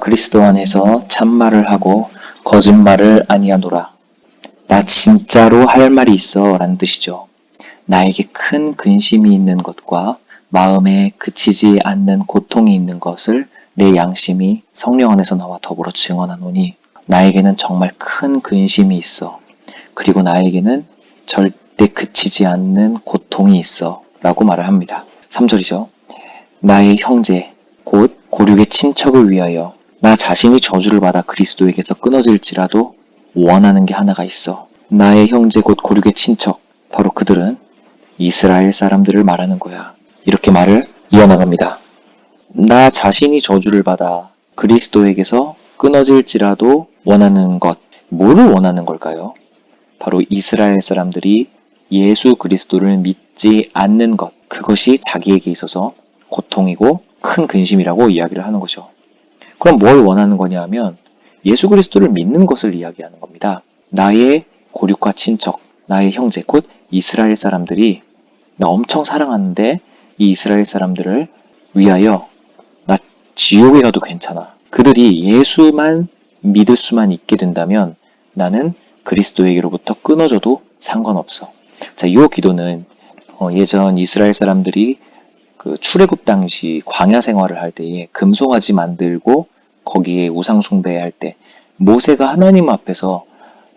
그리스도 안에서 참말을 하고 거짓말을 아니하노라. 나 진짜로 할 말이 있어 라는 뜻이죠. 나에게 큰 근심이 있는 것과 마음에 그치지 않는 고통이 있는 것을 내 양심이 성령 안에서 나와 더불어 증언하노니 나에게는 정말 큰 근심이 있어. 그리고 나에게는 절대 그치지 않는 고통이 있어 라고 말을 합니다. 3절이죠. 나의 형제 곧 고륙의 친척을 위하여 나 자신이 저주를 받아 그리스도에게서 끊어질지라도 원하는 게 하나가 있어. 나의 형제 곧 고륙의 친척, 바로 그들은 이스라엘 사람들을 말하는 거야. 이렇게 말을 이어나갑니다. 나 자신이 저주를 받아 그리스도에게서 끊어질지라도 원하는 것, 뭐를 원하는 걸까요? 바로 이스라엘 사람들이 예수 그리스도를 믿지 않는 것, 그것이 자기에게 있어서 고통이고 큰 근심이라고 이야기를 하는 거죠. 그럼 뭘 원하는 거냐 하면 예수 그리스도를 믿는 것을 이야기하는 겁니다. 나의 고륙과 친척, 나의 형제, 곧 이스라엘 사람들이 나 엄청 사랑하는데 이 이스라엘 사람들을 위하여 나 지옥에 가도 괜찮아. 그들이 예수만 믿을 수만 있게 된다면 나는 그리스도에게로부터 끊어져도 상관없어. 자, 이 기도는 예전 이스라엘 사람들이 그 출애굽 당시 광야 생활을 할 때에 금송아지 만들고 거기에 우상 숭배할 때 모세가 하나님 앞에서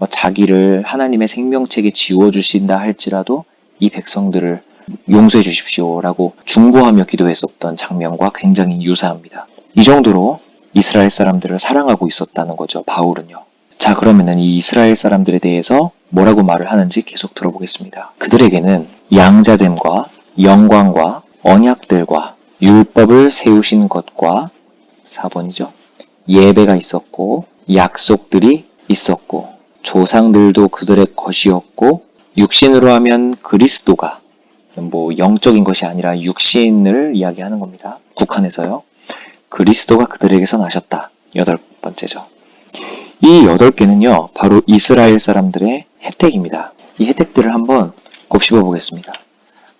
자기를 하나님의 생명책에 지워주신다 할지라도 이 백성들을 용서해 주십시오라고 중보하며 기도했었던 장면과 굉장히 유사합니다. 이 정도로 이스라엘 사람들을 사랑하고 있었다는 거죠, 바울은요. 자, 그러면은 이 이스라엘 사람들에 대해서 뭐라고 말을 하는지 계속 들어보겠습니다. 그들에게는 양자됨과 영광과 언약들과 율법을 세우신 것과 4번이죠. 예배가 있었고 약속들이 있었고 조상들도 그들의 것이었고 육신으로 하면 그리스도가 영적인 것이 아니라 육신을 이야기하는 겁니다. 국한에서요. 그리스도가 그들에게서 나셨다. 8번째죠. 이 8개는요. 바로 이스라엘 사람들의 혜택입니다. 이 혜택들을 한번 곱씹어 보겠습니다.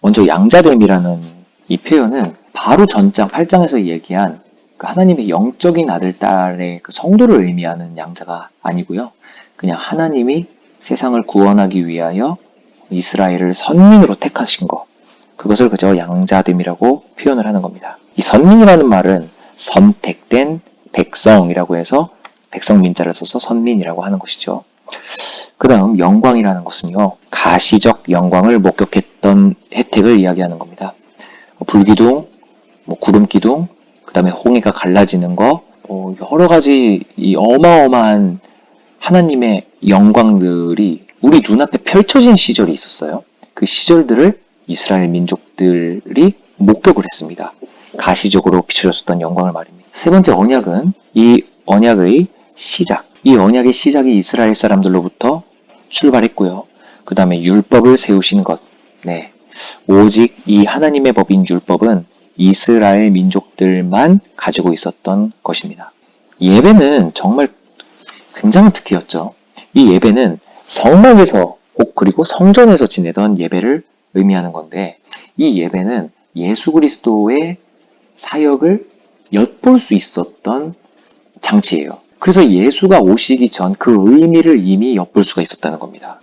먼저 양자됨이라는 이 표현은 바로 전장 8장에서 얘기한 그 하나님의 영적인 아들, 딸의 그 성도를 의미하는 양자가 아니고요. 그냥 하나님이 세상을 구원하기 위하여 이스라엘을 선민으로 택하신 것, 그것을 그저 양자됨이라고 표현을 하는 겁니다. 이 선민이라는 말은 선택된 백성이라고 해서 백성 민자를 써서 선민이라고 하는 것이죠. 그 다음 영광이라는 것은요, 가시적 영광을 목격했던 혜택을 이야기하는 겁니다. 불기둥, 구름기둥, 그 다음에 홍해가 갈라지는 거, 여러 가지 이 어마어마한 하나님의 영광들이 우리 눈앞에 펼쳐진 시절이 있었어요. 그 시절들을 이스라엘 민족들이 목격을 했습니다. 가시적으로 비춰졌었던 영광을 말입니다. 세 번째 언약은 이 언약의 시작, 이 언약의 시작이 이스라엘 사람들로부터 출발했고요. 그 다음에 율법을 세우신 것, 오직 이 하나님의 법인 율법은 이스라엘 민족들만 가지고 있었던 것입니다. 예배는 정말 굉장한 특기였죠. 이 예배는 성막에서 그리고 성전에서 지내던 예배를 의미하는 건데 이 예배는 예수 그리스도의 사역을 엿볼 수 있었던 장치예요. 그래서 예수가 오시기 전 그 의미를 이미 엿볼 수가 있었다는 겁니다.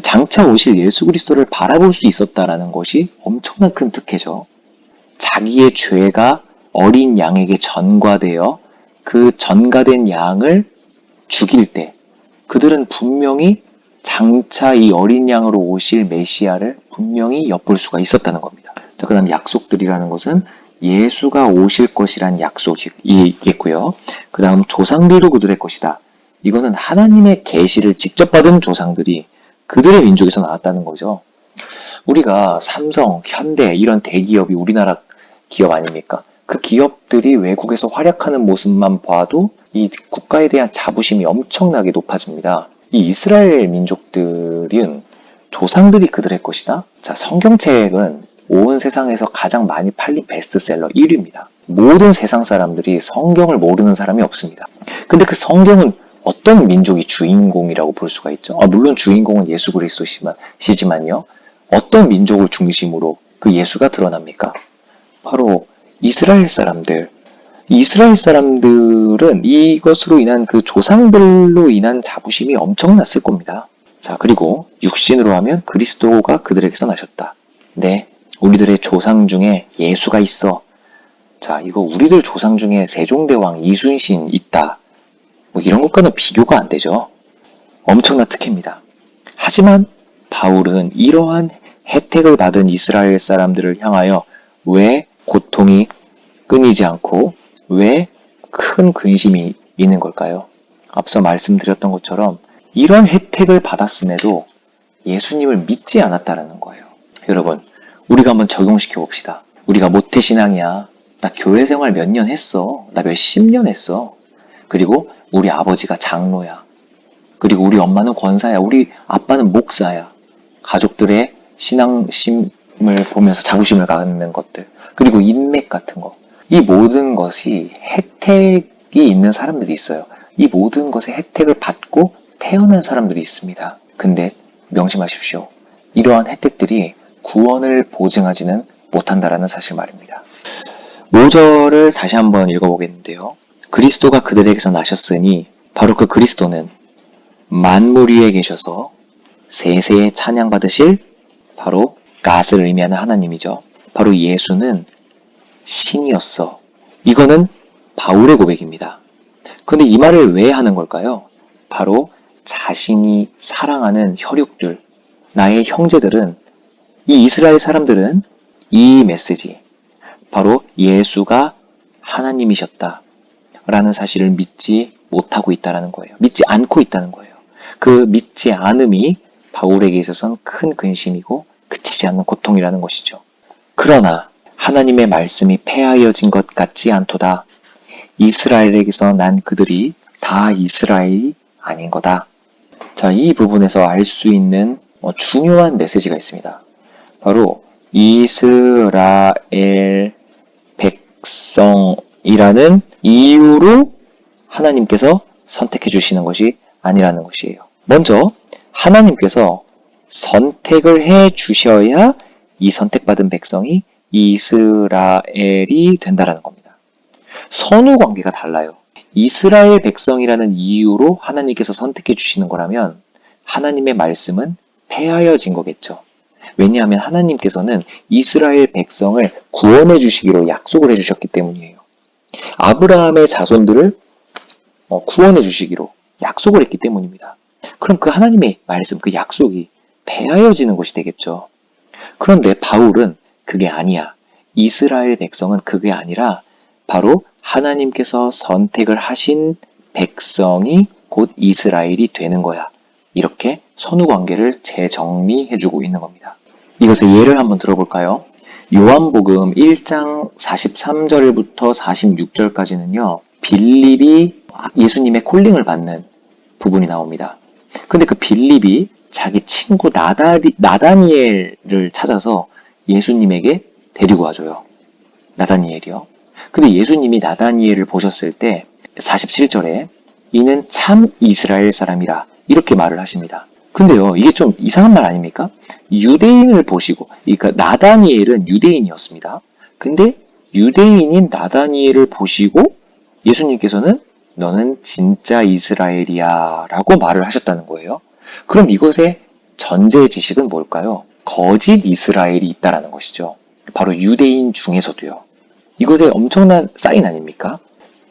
장차 오실 예수 그리스도를 바라볼 수 있었다는 것이 엄청난 큰 특혜죠. 자기의 죄가 어린 양에게 전가되어 그 전가된 양을 죽일 때 그들은 분명히 장차 이 어린 양으로 오실 메시아를 분명히 엿볼 수가 있었다는 겁니다. 자, 그 다음 약속들이라는 것은 예수가 오실 것이란 약속이겠고요. 그 다음 조상들도 그들의 것이다. 이거는 하나님의 계시를 직접 받은 조상들이 그들의 민족에서 나왔다는 거죠. 우리가 삼성, 현대 이런 대기업이 우리나라 기업 아닙니까? 그 기업들이 외국에서 활약하는 모습만 봐도 이 국가에 대한 자부심이 엄청나게 높아집니다. 이 이스라엘 민족들은 조상들이 그들의 것이다. 자, 성경책은 온 세상에서 가장 많이 팔린 베스트셀러 1위입니다. 모든 세상 사람들이 성경을 모르는 사람이 없습니다. 근데 그 성경은 어떤 민족이 주인공이라고 볼 수가 있죠? 물론 주인공은 예수 그리스도시지만요. 어떤 민족을 중심으로 그 예수가 드러납니까? 바로 이스라엘 사람들, 이스라엘 사람들은 이것으로 인한 그 조상들로 인한 자부심이 엄청났을 겁니다. 자, 그리고 육신으로 하면 그리스도가 그들에게서 나셨다. 네, 우리들의 조상 중에 예수가 있어. 자, 이거 우리들 조상 중에 세종대왕 이순신 있다. 뭐 이런 것과는 비교가 안 되죠. 엄청난 특혜입니다. 하지만 바울은 이러한 혜택을 받은 이스라엘 사람들을 향하여 왜 고통이 끊이지 않고 왜 큰 근심이 있는 걸까요? 앞서 말씀드렸던 것처럼 이런 혜택을 받았음에도 예수님을 믿지 않았다라는 거예요. 여러분, 우리가 한번 적용시켜 봅시다. 우리가 모태신앙이야. 나 교회 생활 몇 년 했어. 나 몇십 년 했어. 그리고 우리 아버지가 장로야. 그리고 우리 엄마는 권사야. 우리 아빠는 목사야. 가족들의 신앙심을 보면서 자부심을 갖는 것들. 그리고 인맥 같은 거. 이 모든 것이 혜택이 있는 사람들이 있어요. 이 모든 것의 혜택을 받고 태어난 사람들이 있습니다. 근데 명심하십시오. 이러한 혜택들이 구원을 보증하지는 못한다라는 사실 말입니다. 5절을 다시 한번 읽어보겠는데요. 그리스도가 그들에게서 나셨으니 바로 그 그리스도는 만물 위에 계셔서 세세에 찬양받으실 바로 갓을 의미하는 하나님이죠. 바로 예수는 신이었어. 이거는 바울의 고백입니다. 그런데 이 말을 왜 하는 걸까요? 바로 자신이 사랑하는 혈육들, 나의 형제들은, 이 이스라엘 사람들은 이 메시지, 바로 예수가 하나님이셨다 라는 사실을 믿지 못하고 있다는 거예요. 믿지 않고 있다는 거예요. 그 믿지 않음이 바울에게 있어서는 큰 근심이고 그치지 않는 고통이라는 것이죠. 그러나 하나님의 말씀이 폐하여진 것 같지 않도다. 이스라엘에게서 난 그들이 다 이스라엘이 아닌 거다. 자, 이 부분에서 알 수 있는 중요한 메시지가 있습니다. 바로 이스라엘 백성이라는 이유로 하나님께서 선택해 주시는 것이 아니라는 것이에요. 먼저 하나님께서 선택을 해 주셔야 이 선택받은 백성이 이스라엘이 된다라는 겁니다. 선후 관계가 달라요. 이스라엘 백성이라는 이유로 하나님께서 선택해 주시는 거라면 하나님의 말씀은 폐하여진 거겠죠. 왜냐하면 하나님께서는 이스라엘 백성을 구원해 주시기로 약속을 해주셨기 때문이에요. 아브라함의 자손들을 구원해 주시기로 약속을 했기 때문입니다. 그럼 그 하나님의 말씀, 그 약속이 폐하여지는 것이 되겠죠. 그런데 바울은 그게 아니야. 이스라엘 백성은 그게 아니라 바로 하나님께서 선택을 하신 백성이 곧 이스라엘이 되는 거야. 이렇게 선후관계를 재정리해주고 있는 겁니다. 이것의 예를 한번 들어볼까요? 요한복음 1장 43절부터 46절까지는요. 빌립이 예수님의 콜링을 받는 부분이 나옵니다. 근데 그 빌립이 자기 친구 나다니엘을 찾아서 예수님에게 데리고 와줘요. 나다니엘이요. 근데 예수님이 나다니엘을 보셨을 때 47절에 이는 참 이스라엘 사람이라 이렇게 말을 하십니다. 근데요, 이게 좀 이상한 말 아닙니까? 유대인을 보시고, 그러니까 나다니엘은 유대인이었습니다. 근데 유대인인 나다니엘을 보시고 예수님께서는 너는 진짜 이스라엘이야 라고 말을 하셨다는 거예요. 그럼 이것의 전제 지식은 뭘까요? 거짓 이스라엘이 있다라는 것이죠. 바로 유대인 중에서도요. 이것의 엄청난 사인 아닙니까?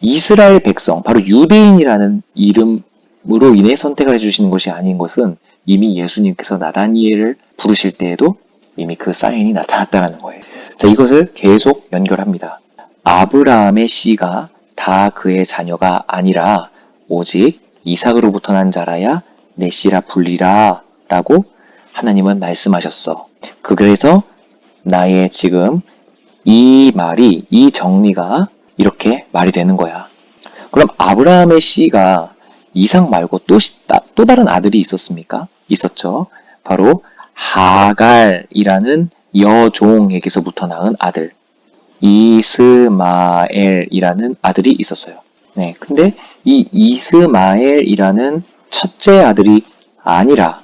이스라엘 백성, 바로 유대인이라는 이름으로 인해 선택을 해주시는 것이 아닌 것은 이미 예수님께서 나다니엘을 부르실 때에도 이미 그 사인이 나타났다는 거예요. 자, 이것을 계속 연결합니다. 아브라함의 씨가 다 그의 자녀가 아니라 오직 이삭으로부터 난 자라야 내 씨라 불리라 라고 하나님은 말씀하셨어. 그래서 나의 지금 이 말이, 이 정리가 이렇게 말이 되는 거야. 그럼 아브라함의 씨가 이삭 말고 또 다른 아들이 있었습니까? 있었죠. 바로 하갈이라는 여종에게서부터 낳은 아들, 이스마엘이라는 아들이 있었어요. 네, 근데 이 이스마엘이라는 첫째 아들이 아니라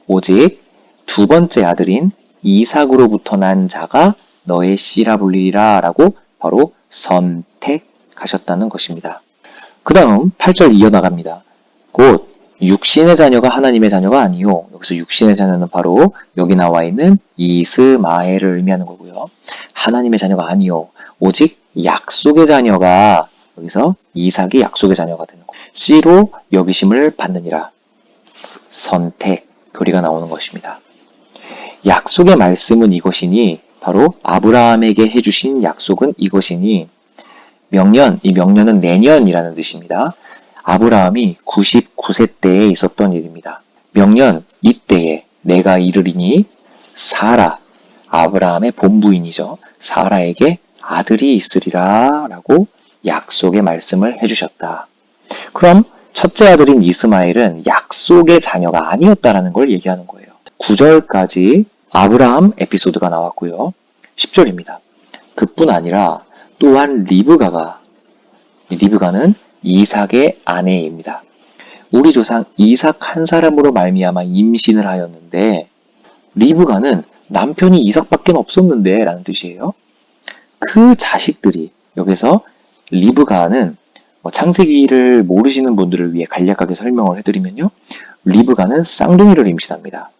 오직 두 번째 아들인 이삭으로부터 난 자가 너의 씨라 불리리라 라고 바로 선택, 가셨다는 것입니다. 그 다음 8절 이어나갑니다. 곧 육신의 자녀가 하나님의 자녀가 아니요. 여기서 육신의 자녀는 바로 여기 나와 있는 이스마엘을 의미하는 거고요. 하나님의 자녀가 아니요. 오직 약속의 자녀가 여기서 이삭이 약속의 자녀가 되는 거예요. 씨로 여기심을 받느니라. 선택, 교리가 나오는 것입니다. 약속의 말씀은 이것이니 바로 아브라함에게 해주신 약속은 이것이니 명년, 이 명년은 내년이라는 뜻입니다. 아브라함이 99세 때에 있었던 일입니다. 명년, 이때에 내가 이르리니 사라, 아브라함의 본부인이죠. 사라에게 아들이 있으리라 라고 약속의 말씀을 해주셨다. 그럼 첫째 아들인 이스마엘은 약속의 자녀가 아니었다라는 걸 얘기하는 거예요. 9절까지 아브라함 에피소드가 나왔고요. 10절입니다. 그뿐 아니라 또한 리브가는 이삭의 아내입니다. 우리 조상 이삭 한 사람으로 말미암아 임신을 하였는데 리브가는 남편이 이삭밖에 없었는데 라는 뜻이에요. 그 자식들이 여기서 리브가는 창세기를 모르시는 분들을 위해 간략하게 설명을 해드리면요. 리브가는 쌍둥이를 임신합니다.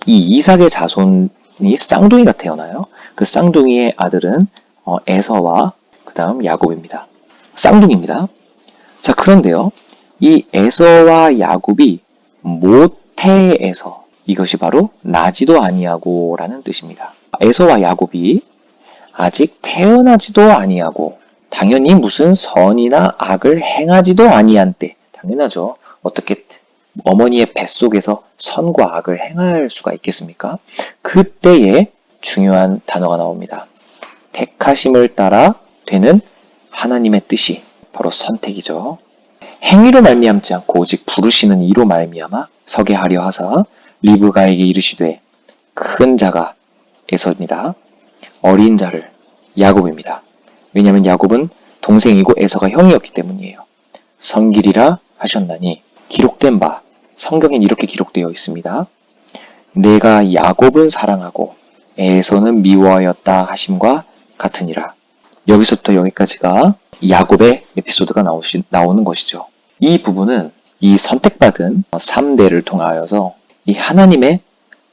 이 이삭의 자손이 쌍둥이가 태어나요. 그 쌍둥이의 아들은 에서와 그 다음 야곱입니다. 쌍둥이입니다. 자, 그런데요. 이 에서와 야곱이 모태에서 이것이 바로 나지도 아니하고 라는 뜻입니다. 에서와 야곱이 아직 태어나지도 아니하고 당연히 무슨 선이나 악을 행하지도 아니한 때 당연하죠. 어떻게 어머니의 뱃속에서 선과 악을 행할 수가 있겠습니까? 그때에 중요한 단어가 나옵니다. 택하심을 따라 되는 하나님의 뜻이 바로 선택이죠. 행위로 말미암지 않고 오직 부르시는 이로 말미암아 서게 하려 하사 리브가에게 이르시되 큰 자가 에서입니다. 어린 자를 야곱입니다. 왜냐하면 야곱은 동생이고 에서가 형이었기 때문이에요. 성길이라 하셨나니 기록된 바 성경엔 이렇게 기록되어 있습니다. 내가 야곱은 사랑하고 에서는 미워하였다 하심과 같으니라. 여기서부터 여기까지가 야곱의 에피소드가 나오는 것이죠. 이 부분은 이 선택받은 3대를 통하여서 이 하나님의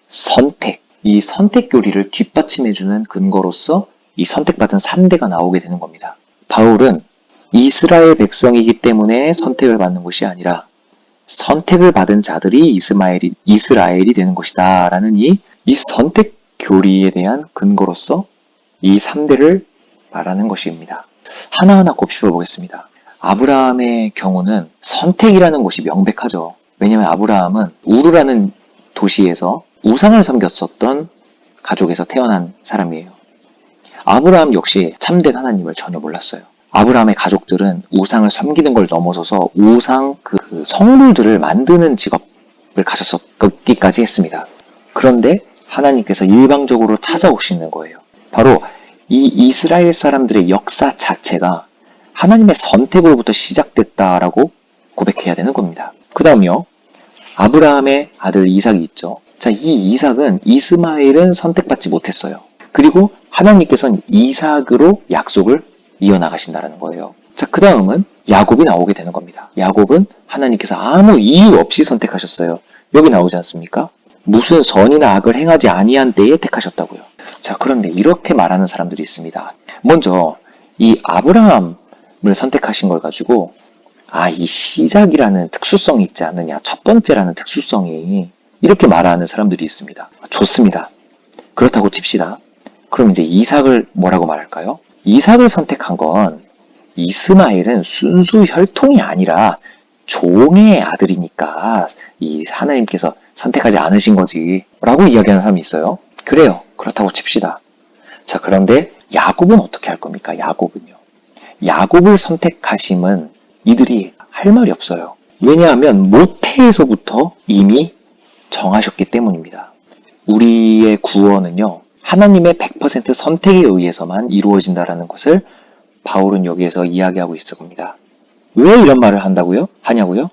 선택, 이 선택 교리를 뒷받침해주는 근거로서 이 선택받은 3대가 나오게 되는 겁니다. 바울은 이스라엘 백성이기 때문에 선택을 받는 것이 아니라 선택을 받은 자들이 이스라엘이 되는 것이다 라는 이 선택 교리에 대한 근거로서 이 3대를 말하는 것입니다. 하나하나 곱씹어 보겠습니다. 아브라함의 경우는 선택이라는 것이 명백하죠. 왜냐하면 아브라함은 우르라는 도시에서 우상을 섬겼었던 가족에서 태어난 사람이에요. 아브라함 역시 참된 하나님을 전혀 몰랐어요. 아브라함의 가족들은 우상을 섬기는 걸 넘어서서 우상 그 성물들을 만드는 직업을 가졌었기까지 했습니다. 그런데 하나님께서 일방적으로 찾아오시는 거예요. 바로 이 이스라엘 사람들의 역사 자체가 하나님의 선택으로부터 시작됐다라고 고백해야 되는 겁니다. 그 다음요. 아브라함의 아들 이삭이 있죠. 자, 이 이삭은 이스마엘은 선택받지 못했어요. 그리고 하나님께서는 이삭으로 약속을 이어나가신다는 거예요. 자, 그 다음은 야곱이 나오게 되는 겁니다. 야곱은 하나님께서 아무 이유 없이 선택하셨어요. 여기 나오지 않습니까? 무슨 선이나 악을 행하지 아니한 때에 택하셨다고요. 자, 그런데 이렇게 말하는 사람들이 있습니다. 먼저 이 아브라함을 선택하신 걸 가지고 이 시작이라는 특수성이 있지 않느냐, 첫 번째라는 특수성이 이렇게 말하는 사람들이 있습니다. 좋습니다. 그렇다고 칩시다. 그럼 이제 이삭을 뭐라고 말할까요? 이삭을 선택한 건 이스마엘은 순수 혈통이 아니라 종의 아들이니까 이 하나님께서 선택하지 않으신 거지 라고 이야기하는 사람이 있어요. 그래요. 그렇다고 칩시다. 자, 그런데 야곱은 어떻게 할 겁니까? 야곱을 선택하심은 이들이 할 말이 없어요. 왜냐하면 모태에서부터 이미 정하셨기 때문입니다. 우리의 구원은요, 하나님의 100% 선택에 의해서만 이루어진다라는 것을 바울은 여기에서 이야기하고 있을 겁니다. 왜 이런 말을 하냐고요?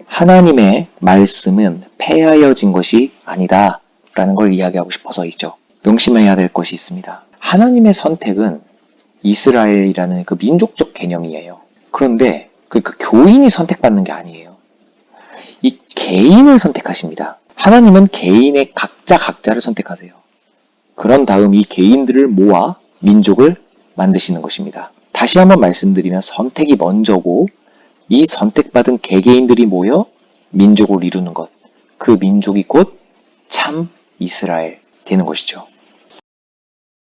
하나님의 말씀은 폐하여진 것이 아니다 라는 걸 이야기하고 싶어서이죠. 명심해야 될 것이 있습니다. 하나님의 선택은 이스라엘이라는 그 민족적 개념이에요. 그런데 그 교인이 선택받는 게 아니에요. 이 개인을 선택하십니다. 하나님은 개인의 각자를 선택하세요. 그런 다음 이 개인들을 모아 민족을 만드시는 것입니다. 다시 한번 말씀드리면 선택이 먼저고 이 선택받은 개개인들이 모여 민족을 이루는 것. 그 민족이 곧 참 이스라엘 되는 것이죠.